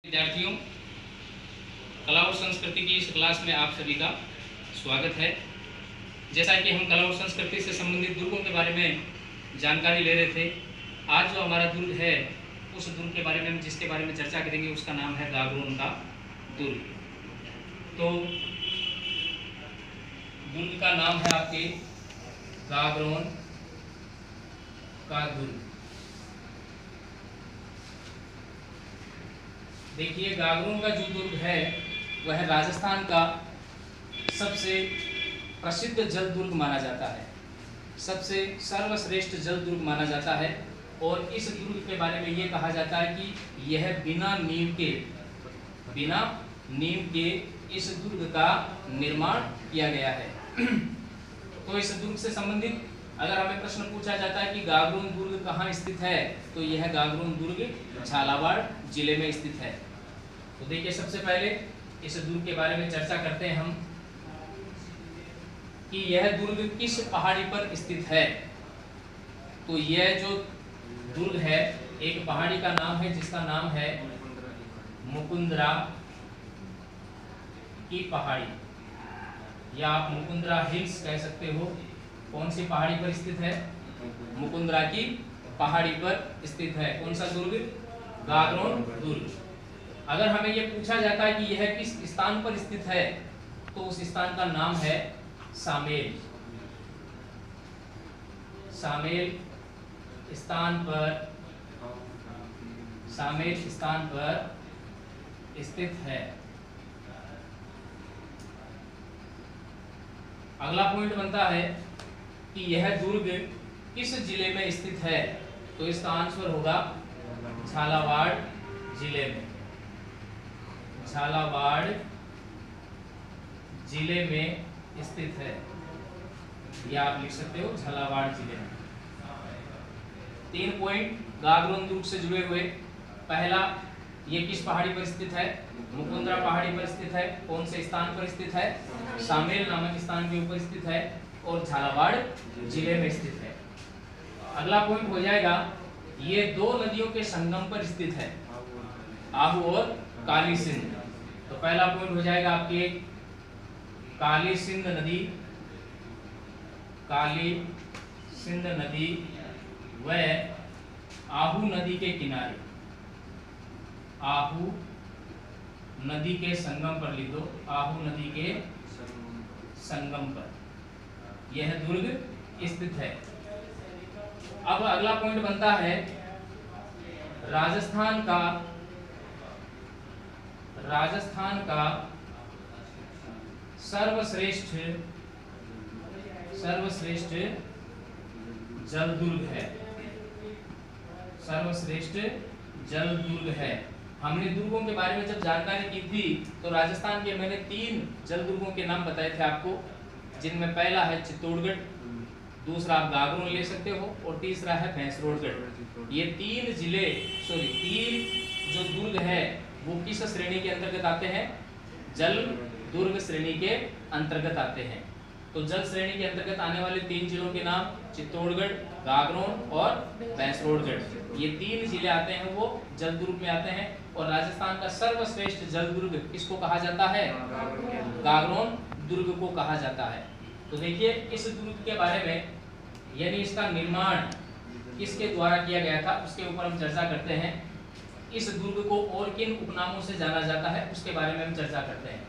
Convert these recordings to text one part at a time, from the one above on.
विद्यार्थियों, कला और संस्कृति की इस क्लास में आप सभी का स्वागत है। जैसा कि हम कला और संस्कृति से संबंधित दुर्गों के बारे में जानकारी ले रहे थे, आज जो हमारा दुर्ग है उस दुर्ग के बारे में हम जिसके बारे में चर्चा करेंगे उसका नाम है गागरोन का दुर्ग। तो दुर्ग का नाम है आपके गागरोन का दुर्ग। देखिए, गागरोन का जो दुर्ग है वह राजस्थान का सबसे प्रसिद्ध जल दुर्ग माना जाता है, सबसे सर्वश्रेष्ठ जल दुर्ग माना जाता है। और इस दुर्ग के बारे में ये कहा जाता है कि यह बिना नींव के इस दुर्ग का निर्माण किया गया है। तो इस दुर्ग से संबंधित अगर हमें प्रश्न पूछा जाता है कि गागरोन दुर्ग कहाँ स्थित है, तो यह गागरोन दुर्ग झालावाड़ जिले में स्थित है। तो देखिए, सबसे पहले इस दुर्ग के बारे में चर्चा करते हैं हम कि यह दुर्ग किस पहाड़ी पर स्थित है। तो यह जो दुर्ग है एक पहाड़ी का नाम है जिसका नाम है मुकुंदरा की पहाड़ी, या आप मुकुंदरा हिल्स कह सकते हो। कौन सी पहाड़ी पर स्थित है? मुकुंदरा की पहाड़ी पर स्थित है। कौन सा दुर्ग? गागरोन दुर्ग। अगर हमें यह पूछा जाता है कि यह किस स्थान पर स्थित है, तो उस स्थान का नाम है सामेल। सामेल स्थान पर स्थित है। अगला पॉइंट बनता है कि यह दुर्ग किस जिले में स्थित है, तो इसका आंसर होगा झालावाड़ जिले में। झालावाड़ जिले में स्थित है, या आप लिख सकते हो झालावाड़ जिले में। 3 पॉइंट गागरोन दुर्ग से जुड़े हुए। पहला, ये किस पहाड़ी पर स्थित है? मुकुंदरा पहाड़ी पर स्थित है। कौन से स्थान पर स्थित है? सामेल नामक स्थान के ऊपर स्थित है और झालावाड़ जिले में स्थित है। अगला पॉइंट हो जाएगा, ये 2 नदियों के संगम पर स्थित है, आहू और काली सिंध। तो पहला पॉइंट हो जाएगा आपके काली सिंध नदी व आहू नदी के किनारे, आहू नदी के संगम पर लिख दो, आहू नदी के संगम पर यह दुर्ग स्थित है। अब अगला पॉइंट बनता है राजस्थान का सर्वश्रेष्ठ जल दुर्ग है। सर्वश्रेष्ठ जल दुर्ग है। हमने दुर्गों के बारे में जब जानकारी की थी तो राजस्थान के मैंने 3 जल दुर्गों के नाम बताए थे आपको, जिनमें पहला है चित्तौड़गढ़, दूसरा आप गागरोन ले सकते हो और तीसरा है भैंसरोडगढ़। ये 3 जो दुर्ग है वो किस श्रेणी के अंतर्गत आते हैं? जल दुर्ग श्रेणी के अंतर्गत आते हैं। तो जल श्रेणी के अंतर्गत आने वाले 3 जिलों के नाम चित्तौड़गढ़, गागरोन और भैंसरोडगढ़, ये 3 जिले आते हैं वो जल दुर्ग में आते हैं। और राजस्थान का सर्वश्रेष्ठ जल दुर्ग किसको कहा जाता है? गागरोन दुर्ग को कहा जाता है। तो देखिए, इस दुर्ग के बारे में, यानी इसका निर्माण किसके द्वारा किया गया था उसके ऊपर हम चर्चा करते हैं। इस दुर्ग को और किन उपनामों से जाना जाता है उसके बारे में हम चर्चा करते हैं।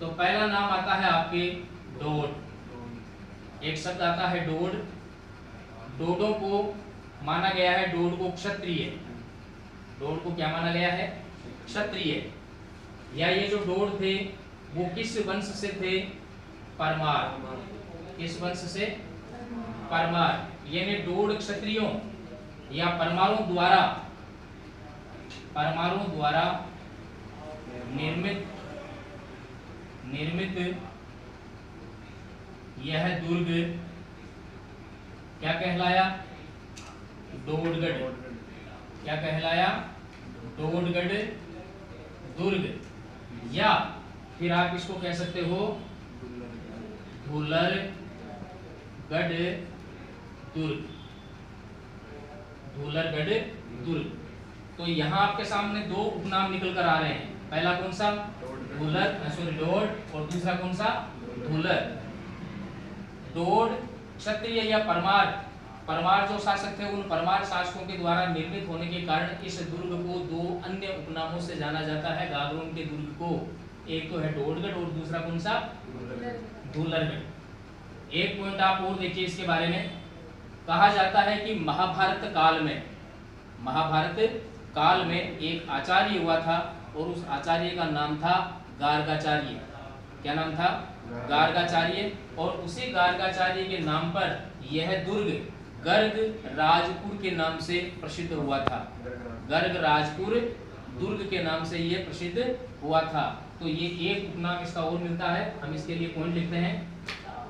तो पहला नाम आता है आपके डोड। एक शब्द आता है डोड। डोडों को माना गया है, डोड को क्षत्रिय। डोड को क्या माना गया है? क्षत्रिय। या ये जो डोड थे वो किस वंश से थे? परमार। किस वंश से? परमार। यानी डोड क्षत्रियों या परमारों द्वारा निर्मित यह दुर्ग क्या कहलाया? डोडगढ़। क्या कहलाया? डोडगढ़ दुर्ग। या फिर आप इसको कह सकते हो धुलरगढ़ दुर्ग। धुलरगढ़ दुर्ग। तो यहाँ आपके सामने दो उपनाम निकल कर आ रहे हैं। पहला कौन सा? ढोलर, डोड, और दूसरा कौन सा? ढोलर। डोड क्षत्रिय या परमार जो शासक थे, उन परमार शासकों के द्वारा निर्मित होने के कारण इस दुर्ग को दो अन्य उपनामों से जाना जाता है। गागरोन के दुर्ग को एक तो है डोडगढ़ और दूसरा कौन सा? ढोलरगढ़। एक पॉइंट आप और देखिए इसके बारे में। कहा जाता है कि महाभारत काल में एक आचार्य हुआ था और उस आचार्य का नाम था गार्गाचार्य। क्या नाम था? गार्गाचार्य। और उसी गार्गाचार्य के नाम पर यह दुर्ग गर्ग राजपुर के नाम से प्रसिद्ध हुआ था। गर्ग राजपुर दुर्ग के नाम से यह प्रसिद्ध हुआ था। तो ये एक उपनाम इसका और मिलता है। हम इसके लिए पॉइंट लिखते हैं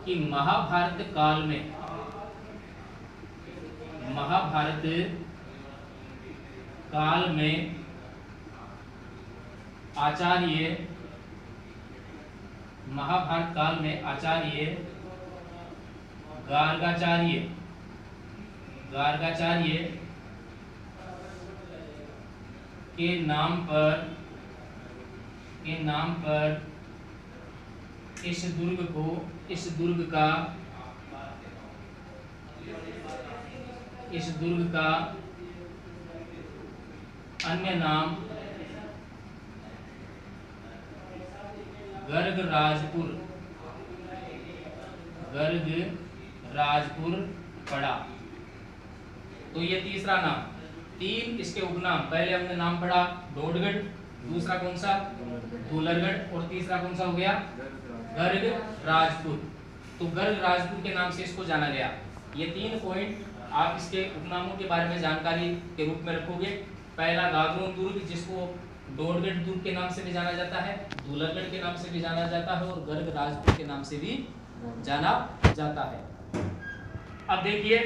कि महाभारत काल में आचार्य गार्गाचार्य के नाम पर इस दुर्ग का अन्य नाम गर्ग राजपुर पड़ा। तो ये तीसरा नाम। तीन इसके उपनाम। पहले हमने नाम पढ़ा डोडगढ़, दूसरा कौन सा? ढोलरगढ़, और तीसरा कौन सा हो गया? गर्ग राजपुर। तो गर्ग राजपुर के नाम से इसको जाना गया। ये तीन पॉइंट आप इसके उपनामों के बारे में जानकारी के रूप में रखोगे। पहला गागरोन दुर्ग, जिसको डोडगढ़ दुर्ग के नाम से भी जाना जाता है, ढोलरगढ़ के नाम से भी जाना जाता है, और गर्ग राजपुर के नाम से भी जाना जाता है। अब देखिए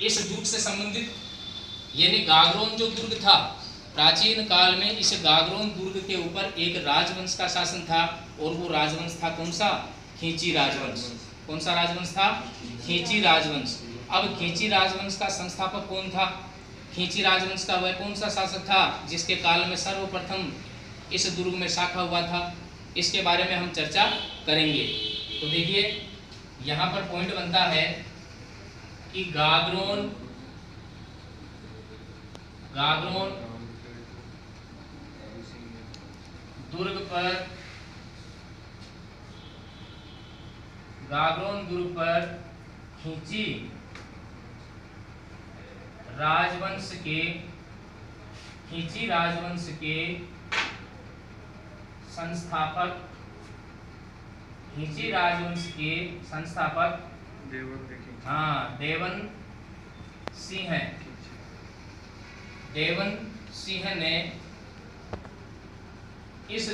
इस दुर्ग से संबंधित, यानी गागरोन जो दुर्ग था, प्राचीन काल में इस गागरोन दुर्ग के ऊपर एक राजवंश का शासन था, और वो राजवंश था कौन सा? खींची राजवंश। कौन सा राजवंश था? खींची राजवंश। अब खींची राजवंश का संस्थापक कौन था? खींची राजवंश का वह कौन सा शासक था जिसके काल में सर्वप्रथम इस दुर्ग में शाखा हुआ था? इसके बारे में हम चर्चा करेंगे। तो देखिए यहाँ पर पॉइंट बनता है कि गागरोन दुर्ग पर खींची राजवंश के संस्थापक देवन सिंह ने इस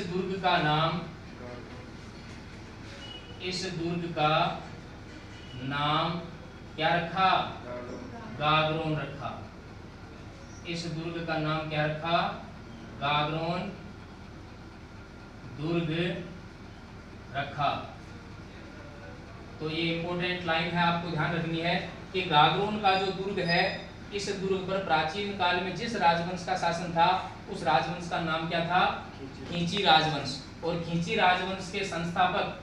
दुर्ग का नाम क्या रखा? गागरोन रखा। इस दुर्ग का नाम क्या रखा? गागरोन दुर्ग रखा। तो ये इंपॉर्टेंट लाइन है, आपको ध्यान रखनी है कि गागरोन का जो दुर्ग है, इस दुर्ग पर प्राचीन काल में जिस राजवंश का शासन था, उस राजवंश का नाम क्या था? खींची राजवंश। और खींची राजवंश के संस्थापक,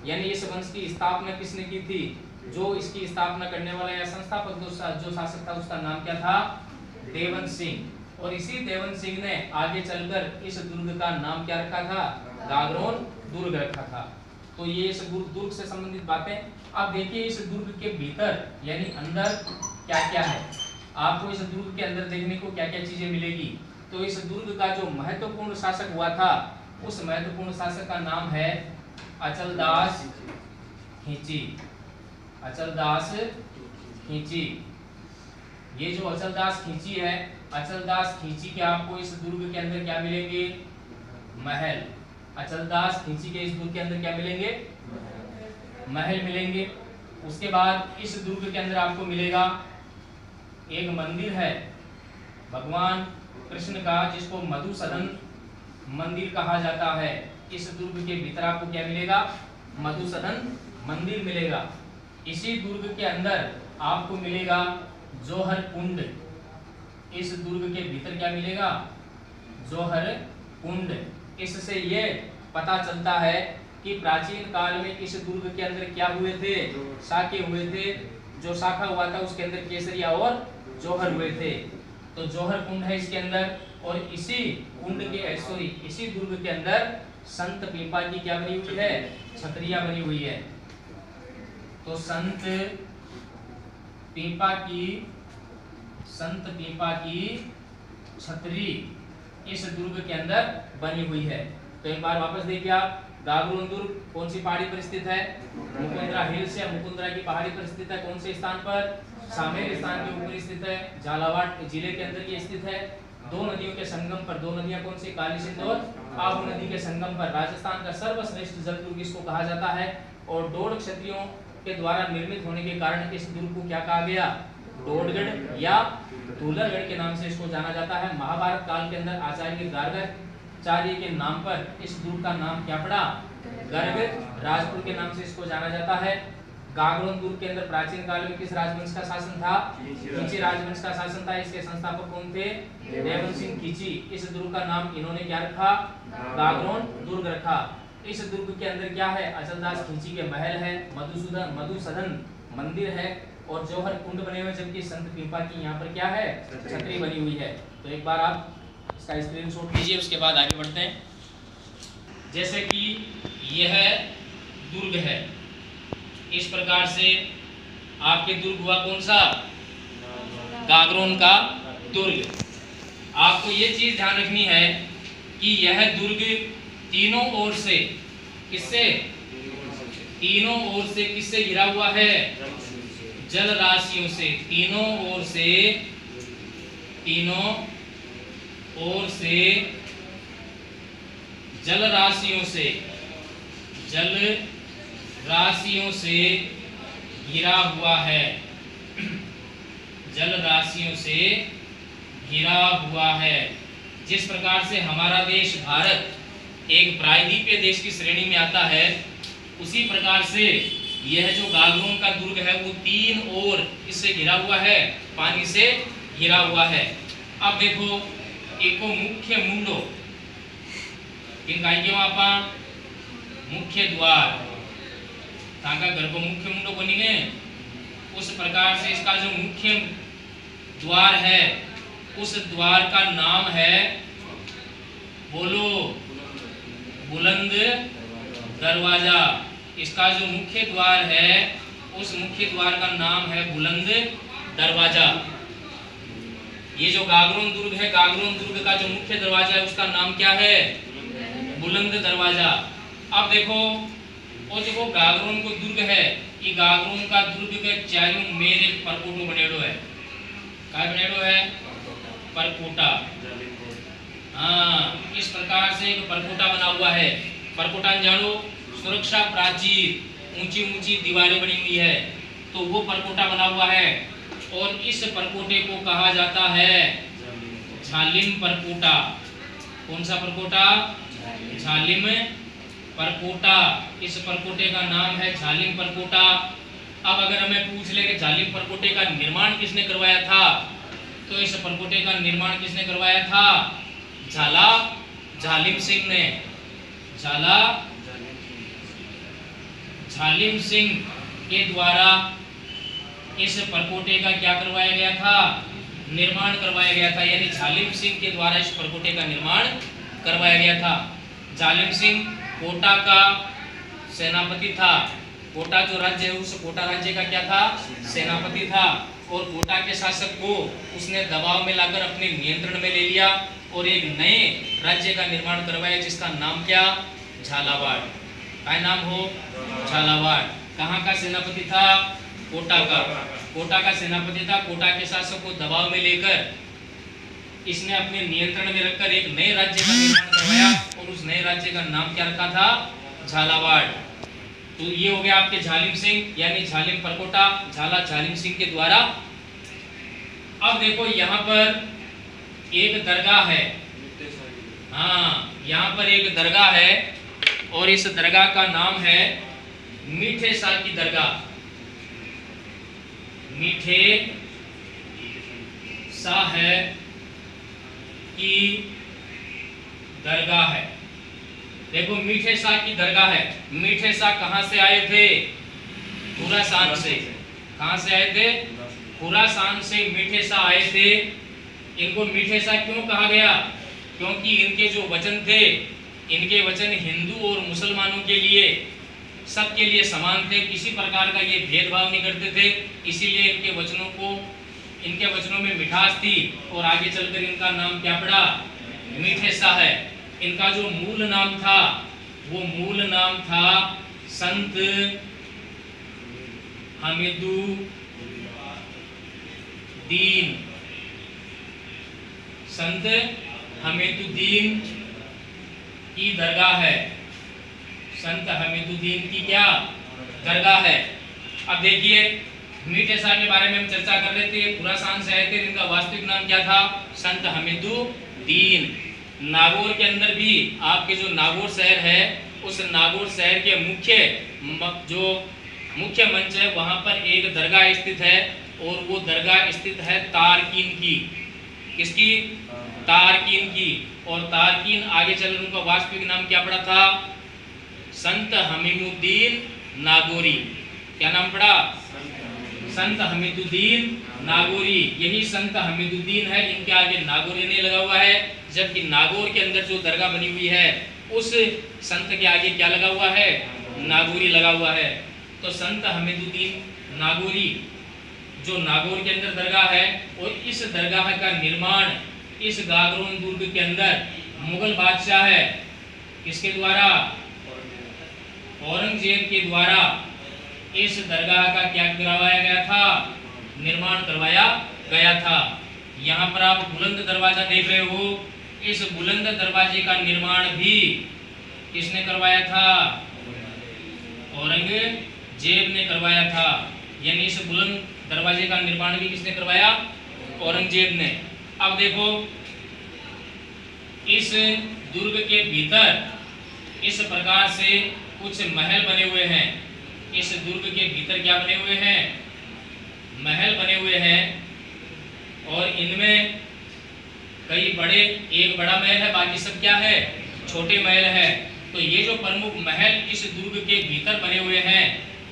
यानी इस वंश की स्थापना किसने की थी? जो इसकी स्थापना करने वाला या संस्थापक जो शासक था, उसका नाम क्या था? देवन सिंह। और इसी देवन सिंह ने आगे चलकर इस दुर्ग का नाम क्या रखा था? गागरोन दुर्ग रखा था। तो ये इस दुर्ग से संबंधित बातें। अब देखिए इस दुर्ग के भीतर यानी अंदर क्या क्या है। आपको इस दुर्ग के अंदर देखने को क्या क्या चीजें मिलेगी। तो इस दुर्ग का जो महत्वपूर्ण शासक हुआ था, उस महत्वपूर्ण शासक का नाम है अचलदास खींची। अचलदास खींची। ये जो अचलदास खींची है, अचलदास खींची के आपको इस दुर्ग के अंदर क्या मिलेंगे? महल। अचलदास खींची के इस दुर्ग के अंदर क्या मिलेंगे? महल मिलेंगे। उसके बाद इस दुर्ग के अंदर आपको मिलेगा एक मंदिर है भगवान कृष्ण का, जिसको मधुसूदन मंदिर कहा जाता है। इस दुर्ग के भीतर आपको क्या मिलेगा? मधुसूदन मंदिर मिलेगा। इसी दुर्ग के अंदर आपको मिलेगा जौहर कुंड। इस दुर्ग के भीतर क्या मिलेगा? जौहर कुंड। इससे ये पता चलता है कि प्राचीन काल में इस दुर्ग के अंदर क्या हुए थे? शाखे हुए थे। जो शाखा हुआ था उसके अंदर केसरिया और जौहर हुए थे। तो जौहर कुंड है इसके अंदर, और इसी कुंड के इसी दुर्ग के अंदर संत पीपा की क्या बनी हुई है? छतरियां बनी हुई है। तो संत पीपा की छतरी इस दुर्ग के अंदर बनी हुई है। तो एक बार वापस देखिए आप, गागरोन दुर्ग कौन सी पहाड़ी पर स्थित है? मुकुंदरा हिल्स या मुकुंदरा की पहाड़ी पर स्थित है। कौन से स्थान पर? सामेर स्थान के ऊपर स्थित है। झालावाड़ जिले के अंदर ये स्थित है। दो नदियों के संगम पर, दो नदियां कौन सी? काली सिंध और आहू नदी के संगम पर राजस्थान का सर्वश्रेष्ठ जल दुर्ग इसको कहा जाता है। और डोड़ क्षत्रियों के द्वारा निर्मित होने के कारण इस दुर्ग को क्या कहा गया? डोड़गढ़ या धूलरगढ़ के नाम से इसको जाना जाता है। महाभारत काल के अंदर आचार्य गार्गाचार्य के नाम पर इस दुर्ग का नाम क्या पड़ा? गर्ग राजपुर के नाम से इसको जाना जाता है। गागरोन दुर्ग के अंदर प्राचीन काल में किस राजवंश का शासन था? खींची राजवंश का शासन था। इसके संस्थापक कौन थे? देवन सिंह खींची। इस दुर्ग का नाम इन्होंने क्या रखा? गागरोन दुर्ग रखा। इस दुर्ग के अंदर क्या है? अचलदास खींची के महल है, मधुसूदन मंदिर है और जौहर कुंड बने हुए, जबकि संत पीपा की यहाँ पर क्या है? छतरी बनी हुई है। तो एक बार आप इसका स्क्रीनशॉट लीजिए, उसके बाद आगे बढ़ते हैं। जैसे कि यह दुर्ग है, इस प्रकार से आपके दुर्ग हुआ कौन सा? गागरोन का दुर्ग। आपको ये चीज ध्यान रखनी है कि यह दुर्ग तीनों ओर से किससे? तीनों ओर से किससे घिरा हुआ है? जल राशियों से। तीनों ओर से जल राशियों से घिरा हुआ है। जल राशियों से घिरा हुआ है। जिस प्रकार से हमारा देश भारत एक प्रायद्वीपीय देश की श्रेणी में आता है, उसी प्रकार से यह जो गागरोन का दुर्ग है वो तीन ओर इससे घिरा हुआ है, पानी से घिरा हुआ है। अब देखो एक मुख्य मुंडो आपा मुख्य द्वार ताका घर को मुख्य मुंडो बनी गए। उस प्रकार से इसका जो मुख्य द्वार है उस द्वार का नाम है, बोलो, बुलंद दरवाजा। इसका जो मुख्य द्वार है उस मुख्य द्वार का नाम है बुलंद दरवाजा। ये जो गागरोन दुर्ग है, गागरोन दुर्ग का जो मुख्य दरवाजा है उसका नाम क्या है? बुलंद दरवाजा। अब देखो और देखो गागरोन को दुर्ग है, ये गागरोन का दुर्ग के चारों मेरे परकोटो बनेड़ो है। क्या बनेड़ो है? परकोटा। हाँ, इस प्रकार से एक परकोटा बना हुआ है। परकोटा जानो, सुरक्षा प्राचीर, ऊंची ऊंची दीवारें बनी हुई है, तो वो परकोटा बना हुआ है। और इस परकोटे को कहा जाता है झालिम परकोटा। कौन सा परकोटा? झालिम परकोटा। इस परकोटे का नाम है झालिम परकोटा। अब अगर हमें पूछ ले कि झालिम परकोटे का निर्माण किसने करवाया था, तो इस परकोटे का निर्माण किसने करवाया था? झाला झालिम सिंह ने। झाला झालिम सिंह के द्वारा इस परकोटे का क्या करवाया गया था? निर्माण करवाया गया था। यानी झालिम सिंह के द्वारा इस परकोटे का निर्माण करवाया गया था। झालिम सिंह कोटा का सेनापति था। कोटा जो राज्य है उस कोटा राज्य का क्या था? सेनापति था। और कोटा के शासक को उसने दबाव में लाकर अपने नियंत्रण में ले लिया और एक नए राज्य का निर्माण करवाया जिसका नाम क्या? झालावाड़। क्या नाम हो? झालावाड़। कहाँ का सेनापति था? कोटा का। कोटा का सेनापति था। कोटा के शासक को दबाव में लेकर इसने अपने नियंत्रण में रखकर एक नए राज्य का निर्माण करवाया और उस नए राज्य का नाम क्या रखा था? झालावाड़। तो ये हो गया आपके झालिम सिंह यानी झालिम परकोटा, झाला झालिम सिंह के द्वारा। अब देखो यहाँ पर एक दरगाह है। हाँ, यहाँ पर एक दरगाह है और इस दरगाह का नाम है मीठे शाह की दरगाह। मीठे शाह की दरगाह है। देखो मीठे शाह की दरगाह है। मीठे शाह कहाँ से आए थे? खुरासान से। कहाँ से आए थे? खुरासान से मीठे शाह आए थे। इनको मीठे शाह क्यों कहा गया? क्योंकि इनके जो वचन थे, इनके वचन हिंदू और मुसलमानों के लिए, सबके लिए समान थे, किसी प्रकार का ये भेदभाव नहीं करते थे। इसीलिए इनके वचनों में मिठास थी और आगे चलकर इनका नाम क्या पड़ा? मीठे शाह है। इनका जो मूल नाम था वो मूल नाम था संत हमीदुद्दीन। संत हमीदुद्दीन की दरगाह है। संत हमीदुद्दीन की क्या दरगाह है? अब देखिए मीठे शाह के बारे में हम चर्चा कर रहे थे। खुरासान से आए थे, इनका वास्तविक नाम क्या था? संत हमीदुद्दीन। नागौर के अंदर भी आपके जो नागौर शहर है, उस नागौर शहर के मुख्य मंच है, वहां पर एक दरगाह स्थित है और वो दरगाह स्थित है तारकीन की। किसकी? तारकीन की। और तारकीन आगे चल उनका वास्तविक नाम क्या पड़ा था? संत हमीदुद्दीन नागौरी। क्या नाम पड़ा? संत हमीदुद्दीन नागौरी। यही संत हमीदुद्दीन है, इनके आगे नागौरी नहीं लगा हुआ है, जबकि नागौर के अंदर जो दरगाह बनी हुई है उस संत के आगे क्या लगा हुआ है? नागौरी लगा हुआ है। तो संत हमीदुद्दीन नागौरी जो नागौर के अंदर दरगाह है, और इस दरगाह का निर्माण इस गागरोन दुर्ग के अंदर मुगल बादशाह है, किसके द्वारा? औरंगजेब के द्वारा इस दरगाह का क्या करवाया गया था? निर्माण करवाया गया था। यहाँ पर आप बुलंद दरवाजा देख रहे हो। इस बुलंद दरवाजे का निर्माण भी किसने करवाया था? औरंगजेब ने करवाया था। यानी इस बुलंद दरवाजे का निर्माण भी किसने करवाया? औरंगजेब ने। अब देखो इस दुर्ग के भीतर इस प्रकार से कुछ महल बने हुए हैं। इस दुर्ग के भीतर क्या बने हुए हैं? महल बने हुए हैं, और इनमें कई बड़े, एक बड़ा महल है, बाकी सब क्या है? छोटे महल है। तो ये जो प्रमुख महल इस दुर्ग के भीतर बने हुए हैं,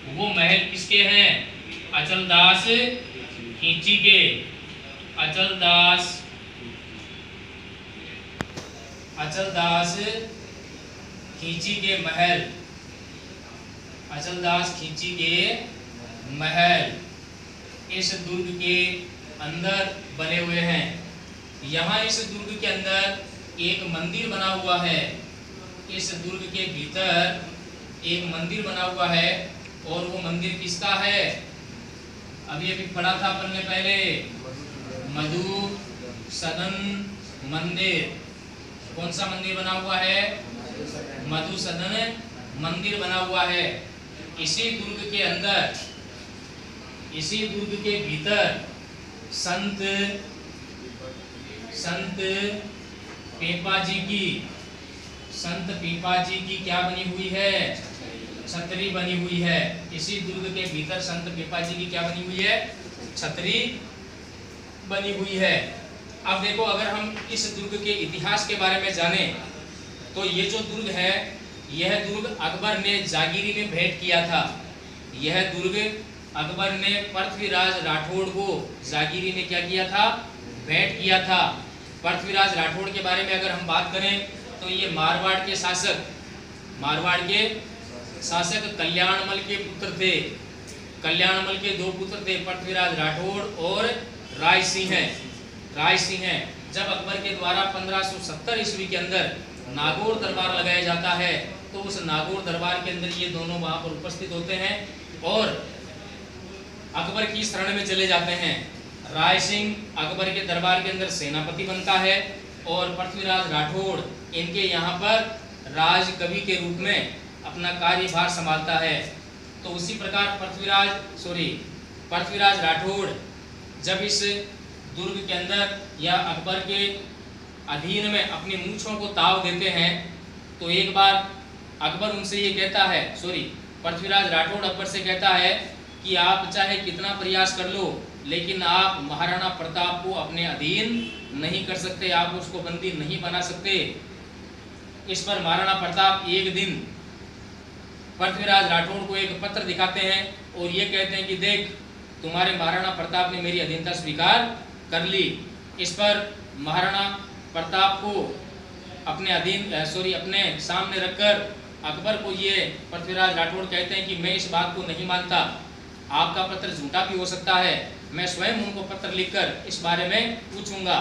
वो महल किसके हैं? अचलदास खींची के। अचलदास खींची के महल। अचलदास खींची के महल इस दुर्ग के अंदर बने हुए हैं। यहाँ इस दुर्ग के अंदर एक मंदिर बना हुआ है। इस दुर्ग के भीतर एक मंदिर बना हुआ है, और वो मंदिर किसका है? अभी पढ़ा था अपन ने पहले, मधुसूदन मंदिर। कौन सा मंदिर बना हुआ है? मधुसूदन मंदिर बना हुआ है। इसी दुर्ग के अंदर, इसी दुर्ग के भीतर संत पीपा जी की क्या बनी हुई है? छतरी बनी हुई है। इसी दुर्ग के भीतर संत पीपा जी की क्या बनी हुई है? छतरी बनी हुई है। अब देखो, अगर हम इस दुर्ग के इतिहास के बारे में जाने तो ये जो दुर्ग है, यह दुर्ग अकबर ने जागीरी में भेंट किया था। यह दुर्ग अकबर ने पृथ्वीराज राठौड़ को जागीरी में क्या किया था? भेंट किया था। पृथ्वीराज राठौड़ के बारे में अगर हम बात करें तो ये मारवाड़ के शासक कल्याणमल के पुत्र थे। कल्याणमल के दो पुत्र थे, पृथ्वीराज राठौड़ और राय सिंह। जब अकबर के द्वारा 1570 ईस्वी के अंदर नागौर दरबार लगाया जाता है, तो उस नागौर दरबार के अंदर ये दोनों वहां पर उपस्थित होते हैं और अकबर की शरण में चले जाते हैं। राय सिंह अकबर के दरबार के अंदर सेनापति बनता है, और पृथ्वीराज राठौड़ इनके यहाँ पर राजकवि के रूप में अपना कार्यभार संभालता है। तो उसी प्रकार पृथ्वीराज राठौड़ जब इस दुर्ग के अंदर या अकबर के अधीन में अपनी मूंछों को ताव देते हैं, तो एक बार अकबर उनसे ये कहता है, पृथ्वीराज राठौड़ अकबर से कहता है कि आप चाहे कितना प्रयास कर लो, लेकिन आप महाराणा प्रताप को अपने अधीन नहीं कर सकते, आप उसको बंदी नहीं बना सकते। इस पर महाराणा प्रताप एक दिन पृथ्वीराज राठौड़ को एक पत्र दिखाते हैं और ये कहते हैं कि देख, तुम्हारे महाराणा प्रताप ने मेरी अधीनता स्वीकार कर ली। इस पर महाराणा प्रताप को अपने सामने रखकर अकबर को ये पृथ्वीराज राठौड़ कहते हैं कि मैं इस बात को नहीं मानता, आपका पत्र झूठा भी हो सकता है, मैं स्वयं उनको पत्र लिखकर इस बारे में पूछूंगा।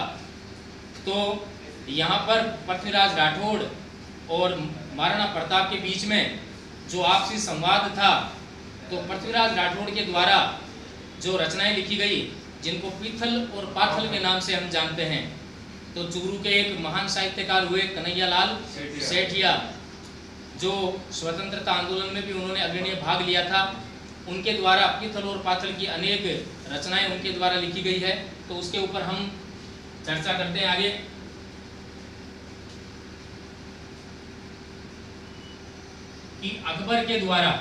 तो यहाँ पर पृथ्वीराज राठौड़ और महाराणा प्रताप के बीच में जो आपसी संवाद था, तो पृथ्वीराज राठौड़ के द्वारा जो रचनाएं लिखी गई, जिनको पीथल और पाथल के नाम से हम जानते हैं, तो चूरू के एक महान साहित्यकार हुए कन्हैयालाल सेठिया, जो स्वतंत्रता आंदोलन में भी उन्होंने अग्रणी भाग लिया था, उनके द्वारा पीथल और पाथल की अनेक रचनाएं उनके द्वारा लिखी गई है। तो उसके ऊपर हम चर्चा करते हैं आगे। कि अकबर के द्वारा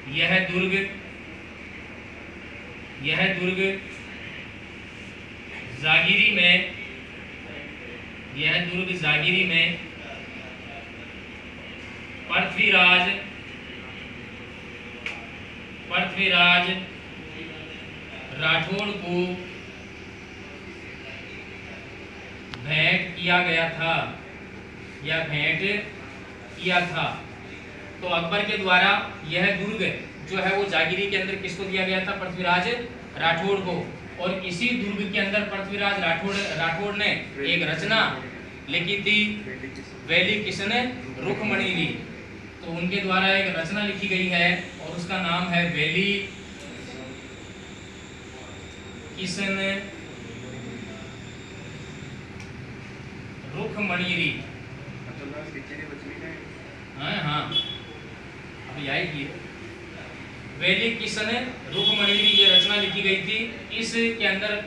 यह दुर्ग जागीरी में पृथ्वीराज राठौड़ को भेंट किया था। तो अकबर के द्वारा यह दुर्ग जो है वो जागीरी के अंदर किसको दिया गया था? पृथ्वीराज राठौड़ को। और इसी दुर्ग के अंदर पृथ्वीराज राठौड़ ने एक रचना लिखी थी, वैली किसन रुक्मणी ली। तो उनके द्वारा एक रचना लिखी गई है और उसका नाम है वैली किसन रुक्मणी। हाँ अभी आएगी। वैली किसन रुक्मणी ये रचना लिखी गई थी। इसके अंदर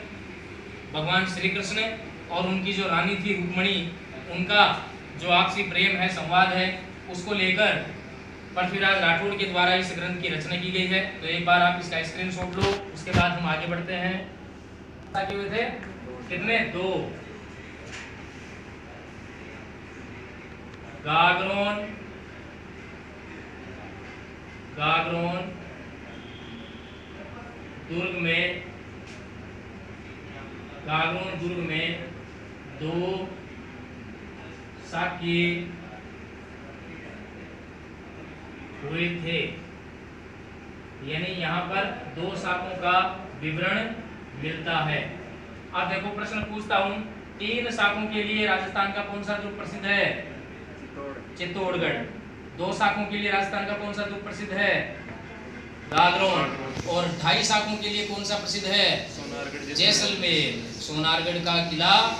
भगवान श्री कृष्ण और उनकी जो रानी थी रुक्मणी, उनका जो आपसी प्रेम है, संवाद है, उसको लेकर पृथ्वीराज राठौड़ के द्वारा इस ग्रंथ की रचना की गई है। तो एक बार आप इसका स्क्रीनशॉट लो, उसके बाद हम आगे बढ़ते हैं। ताकि हुए थे कितने? 2 गागरोन दुर्ग में 2 साके हुए थे। यानी यहाँ पर 2 साकों का विवरण मिलता है। अब देखो प्रश्न पूछता हूँ, 3 साकों के लिए राजस्थान का कौन सा दुर्ग प्रसिद्ध है? चित्तौड़गढ़। 2 साकों के लिए राजस्थान का कौन सा दुर्ग प्रसिद्ध है? गागरोन। और 2.5 साकों के लिए कौन सा प्रसिद्ध है? जैसलमेर। सोनारगढ़ का किला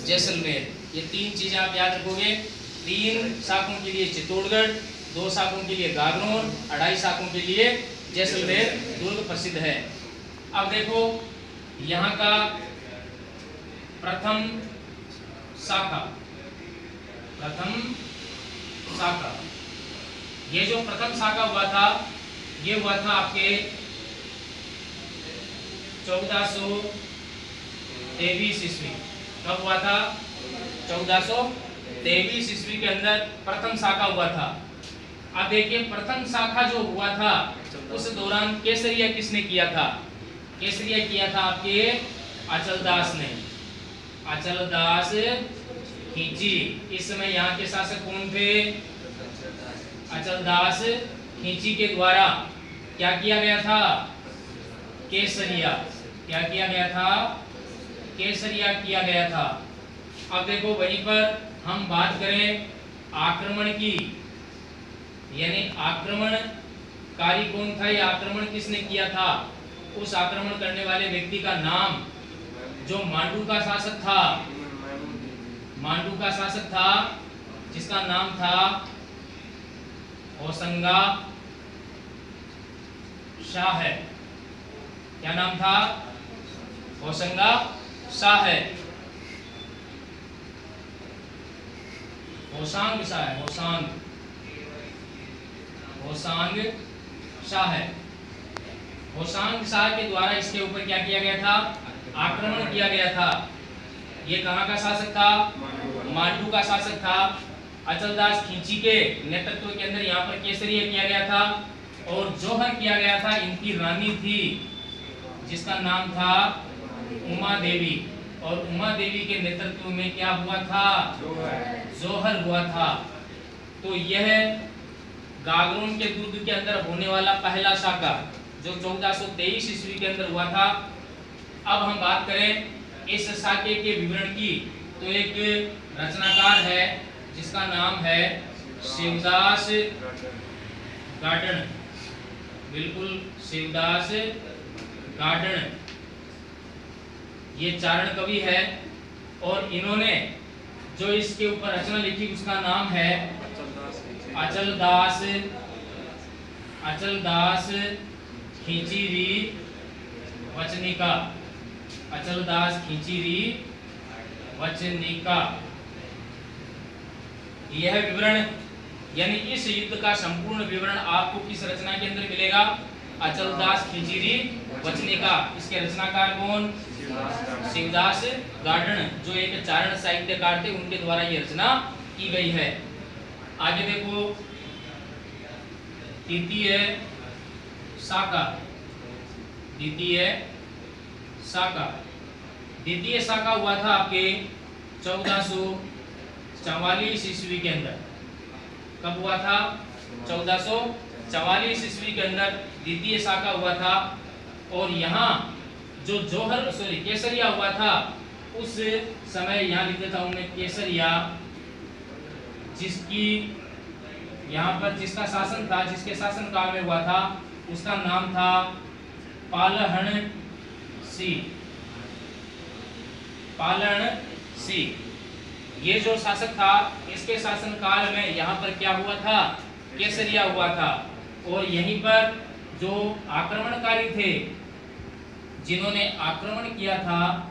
जैसलमेर। ये 3 चीजें आप याद रखोगे। 3 साकों के लिए चित्तौड़गढ़, 2 साकों के लिए गागरोन, 2.5 साकों के लिए जैसलमेर दुर्ग प्रसिद्ध है। अब देखो यहाँ का प्रथम शाखा, ये जो प्रथम शाखा हुआ था, ये हुआ था आपके 1423 ईस्वी। कब हुआ था? 1423 ईस्वी के अंदर प्रथम शाखा हुआ था। अब देखिए, प्रथम शाखा जो हुआ था उस दौरान केसरिया किसने किया था? केसरिया किया था आपके अचलदास ने, अचलदास खींची। इस समय यहाँ के शासक कौन थे? अचलदास खींची के द्वारा क्या किया गया था? केसरिया। क्या किया गया था? केसरिया किया गया था। अब देखो, वहीं पर हम बात करें आक्रमण की, यानी आक्रमणकारी कौन था, या आक्रमण किसने किया था? उस आक्रमण करने वाले व्यक्ति का नाम, जो मांडू का शासक था, जिसका नाम था होशंगा शाह है। क्या नाम था? होशंगा शाह है। होसांग शाह है, होसांग शाह है। होसांग शाह के द्वारा इसके ऊपर क्या किया गया था? आक्रमण किया गया था। ये कहाँ का शासक था? मांडू का शासक था। अचलदास खिंची के नेतृत्व के अंदर यहाँ पर केसरिया किया गया था और जौहर किया गया था। इनकी रानी थी जिसका नाम था उमा देवी, और उमा देवी के नेतृत्व में क्या हुआ था? जौहर हुआ था। तो यह गागरोन के दुर्ग के अंदर होने वाला पहला साका जो 1423 ईस्वी के अंदर हुआ था। अब हम बात करें इस साके के विवरण की, तो एक रचनाकार है जिसका नाम है शिवदास गार्डन, बिल्कुल शिवदास गार्डन। ये चारण कवि है और इन्होंने जो इसके ऊपर रचना लिखी उसका नाम है अचलदास खिंचीरी वचनिका, अचलदास खिंचीरी वचनिका। यह विवरण यानी इस युद्ध का संपूर्ण विवरण आपको किस रचना के अंदर मिलेगा? अचलदास खिंचीरी वचनिका। इसके रचनाकार कौन? शिवदास गार्डन, जो एक चारण साहित्यकार थे, उनके द्वारा यह रचना की गई है। आगे देखो, द्वितीय साका। द्वितीय साका हुआ था आपके 1444 ईस्वी के अंदर। कब हुआ था? 1444 ईस्वी के अंदर द्वितीय साका हुआ था। और यहाँ जो केसरिया हुआ था उस समय यहाँ लिख देता हूं मैं केसरिया, जिसकी यहाँ पर जिसका शासन था, जिसके शासन काल में हुआ था, उसका नाम था पालहन सिंह। ये जो शासक था इसके शासन काल में यहाँ पर क्या हुआ था? केसरिया हुआ था। और यहीं पर जो आक्रमणकारी थे, जिन्होंने आक्रमण किया था,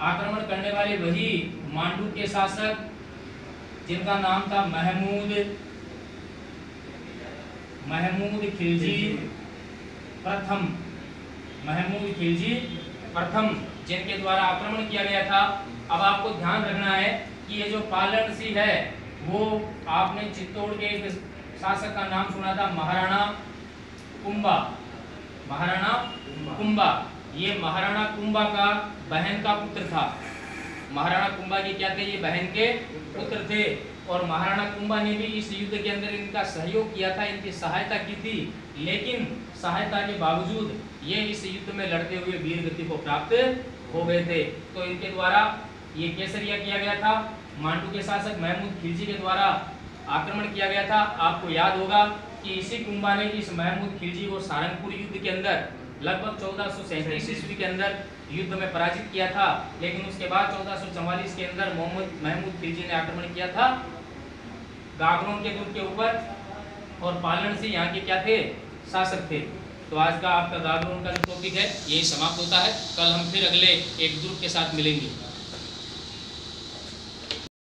आक्रमण करने वाले वही मांडू के शासक जिनका नाम था महमूद खिलजी प्रथम, जिनके द्वारा आक्रमण किया गया था। अब आपको ध्यान रखना है कि ये जो पालन सिंह है वो आपने चित्तौड़ के एक शासक का नाम सुना था महाराणा कुंभा। ये महाराणा कुंभा का बहन का पुत्र था। महाराणा कुंभा के क्या थे? ये बहन के पुत्र थे। और महाराणा कुंभा ने भी इस युद्ध के अंदर इनका सहयोग किया था, इनकी सहायता की थी। लेकिन सहायता के बावजूद ये इस युद्ध में लड़ते हुए वीर गति को प्राप्त हो गए थे। तो इनके द्वारा ये केसरिया किया गया था। मांडू के शासक महमूद खिलजी के द्वारा आक्रमण किया गया था। आपको याद होगा कि इसी कुंभा ने इस महमूद खिलजी को सारंगपुर युद्ध के अंदर लगभग 1437 ईस्वी के अंदर युद्ध में पराजित किया था। लेकिन उसके बाद 1444 के अंदर महमूद खिलजी ने आक्रमण किया था गागरोन के दुर्ग के ऊपर, और पालन से यहाँ के क्या थे? शासक थे। तो आज का आपका गागरोन का जो टॉपिक है यही समाप्त होता है। कल हम फिर अगले एक दुर्ग के साथ मिलेंगे।